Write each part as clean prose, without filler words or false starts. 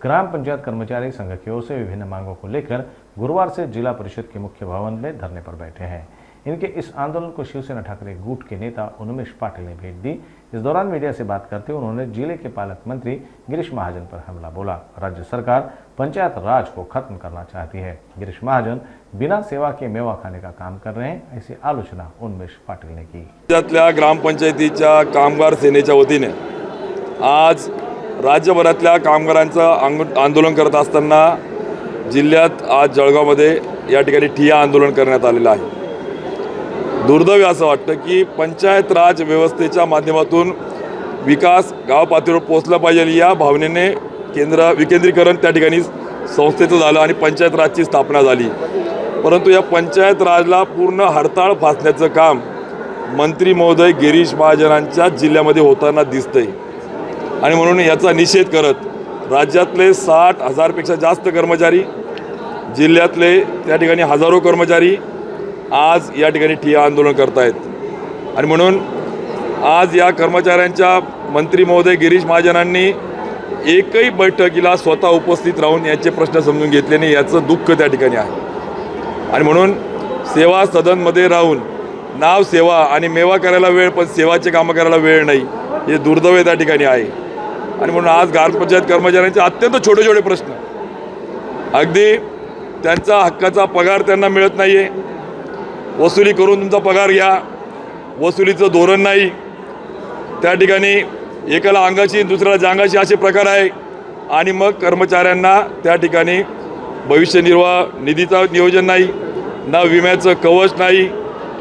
ग्राम पंचायत कर्मचारी संघ की ओर से विभिन्न मांगों को लेकर गुरुवार से जिला परिषद के मुख्य भवन में धरने पर बैठे हैं। इनके इस आंदोलन को शिवसेना ठाकरे गुट के नेता उन्मेष पाटिल ने भेंट दी। इस दौरान मीडिया से बात करते हुए उन्होंने जिले के पालक मंत्री गिरीश महाजन पर हमला बोला। राज्य सरकार पंचायत राज को खत्म करना चाहती है। गिरीश महाजन बिना सेवा के मेवा खाने का काम कर रहे हैं, ऐसी आलोचना उन्मेष पाटिल ने की। राज्यातल्या ग्रामपंचायतीच्या कामगार सेनेच्या वतीने आज राज्यभरातल्या कामगारांचं आंदोलन करत असताना जिल्ह्यात आज जळगावमध्ये या ठिकाणी ठिय्या आंदोलन करण्यात आलेलं आहे। दुर्दैव असं वाटतं की पंचायत राज व्यवस्थेच्या माध्यमातून विकास गाव पातळीवर पोहोचला पाहिजे या भावनेने विकेंद्रीकरण त्या ठिकाणी संस्थेचं झालं आणि पंचायत राजची स्थापना झाली। परंतु या पंचायत राजला पूर्ण हरताळ फासण्याचं काम मंत्री महोदय गिरीश महाजनांच्या जिल्ह्यामध्ये होताना दिसतंय आणि म्हणून याचा निषेध करत राज्यातले 60,000 पेक्षा जास्त कर्मचारी, जिल्ह्यातले त्या ठिकाणी हजारो कर्मचारी आज या ठिकाणी ठिय्या आंदोलन करतायत। आणि म्हणून आज या कर्मचाऱ्यांच्या मंत्री महोदय गिरीश महाजनांनी एकही बैठकीला स्वतः उपस्थित राहून याचे प्रश्न समजून घेतले नाही, याचं दुःख त्या ठिकाणी आहे। आणि म्हणून सेवा सदनमध्ये राहून नाव सेवा आणि मेवा करायला वेळ पण सेवाचे कामं करायला वेळ नाही, हे दुर्दैव त्या ठिकाणी आहे। आणि म्हणून आज ग्रामपंचायत कर्मचाऱ्यांचे अत्यंत छोटे छोटे प्रश्न, अगदी त्यांचा हक्काचा पगार त्यांना मिळत नाही आहे, वसुली करून तुमचा पगार घ्या, वसुलीचं धोरण नाही, त्या ठिकाणी एकाला अंगाशी दुसऱ्याला जांगाशी असे प्रकार आहे। आणि मग कर्मचाऱ्यांना त्या ठिकाणी भविष्य निर्वाह निधीचं नियोजन नाही, ना विम्याचं कवच नाही,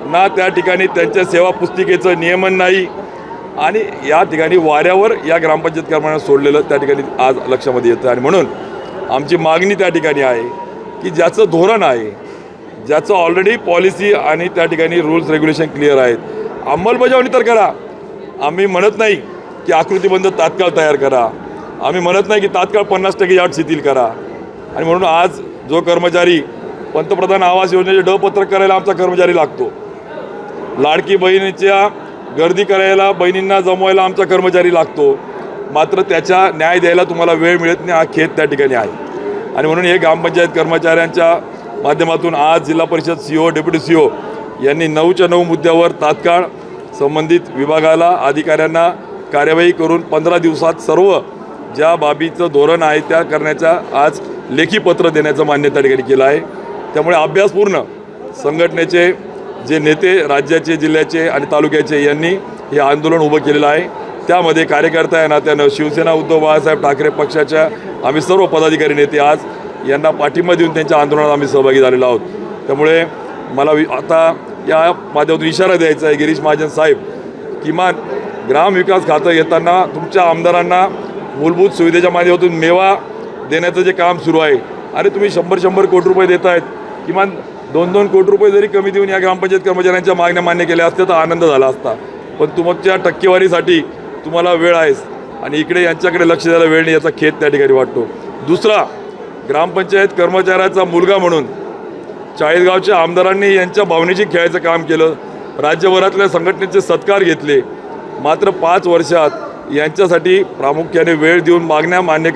ना त्या ठिकाणी त्यांच्या सेवा पुस्तिकेचं नियमन नाही आणि या ठिकाणी वाऱ्यावर या ग्रामपंचायत कर्मचाऱ्यांना सोडलेलं त्या ठिकाणी आज लक्षामध्ये येतं। आणि म्हणून आमची मागणी त्या ठिकाणी आहे की ज्याचं धोरण आहे, ज्याचं ऑलरेडी पॉलिसी आणि त्या ठिकाणी रूल्स रेग्युलेशन क्लिअर आहेत, अंमलबजावणी तर करा। आम्ही म्हणत नाही की आकृतीबंध तात्काळ तयार करा, आम्ही म्हणत नाही की तात्काळ 50% यार्ड शिथिल करा। आणि म्हणून आज जो कर्मचारी पंतप्रधान आवास योजनेचे ड-पत्रक करायला आमचा कर्मचारी लागतो, लाडकी बहिणीच्या गर्दी करायला बहिणींना जमवायला आमचा कर्मचारी लागतो, मात्र त्याचा न्याय द्यायला तुम्हाला वेळ मिळत नाही, हा खेद त्या ठिकाणी आहे। आणि म्हणून हे ग्रामपंचायत कर्मचाऱ्यांच्या माध्यमातून आज जिल्हा परिषद सीओ डेप्युटी सीओ यांनी 9च्या 9 मुद्द्यावर तात्काळ संबंधित विभागाला अधिकाऱ्यांना कार्यवाही करून 15 दिवसात सर्व ज्या बाबीचं धोरण आहे त्या करण्याचा आज लेखी पत्र देण्याचं मान्य त्या ठिकाणी केलं आहे। त्यामुळे अभ्यासपूर्ण संघटनेचे जे नेते राज्याचे, जिल्ह्याचे आणि तालुक्याचे यांनी हे आंदोलन उभं केलेलं आहे। त्यामध्ये कार्यकर्ता या नात्यानं शिवसेना उद्धव बाळासाहेब ठाकरे पक्षाच्या आम्ही सर्व पदाधिकारी नेते आज यांना पाठिंबा देऊन त्यांच्या आंदोलनात आम्ही सहभागी झालेलो आहोत। त्यामुळे मला आता या माध्यमातून इशारा द्यायचा आहे गिरीश महाजन साहेब, किमान ग्रामविकास खातं येताना तुमच्या आमदारांना मूलभूत सुविधेच्या माध्यमातून मेवा देण्याचं जे काम सुरू आहे, अरे तुम्ही 100 कोटी रुपये देत आहेत, किमान 2-2 कोटी रुपये जरी कमी देऊन या ग्रामपंचायत कर्मचाऱ्यांच्या मागण्या मान्य केल्या असत्या तर आनंद झाला असता। पण तुमच्या टक्केवारीसाठी तुम्हाला वेळ आहेच आणि इकडे यांच्याकडे लक्ष द्यायला वेळ नाही, याचा खेद त्या ठिकाणी वाटतो। दुसरा, ग्रामपंचायत कर्मचाऱ्याचा मुलगा म्हणून चाळीसगावच्या आमदारांनी यांच्या भावनेशी खेळायचं काम केलं, राज्यभरातल्या संघटनेचे सत्कार घेतले, मात्र 5 वर्षात यांच्यासाठी प्रामुख्याने वेळ देऊन मागण्या मान्य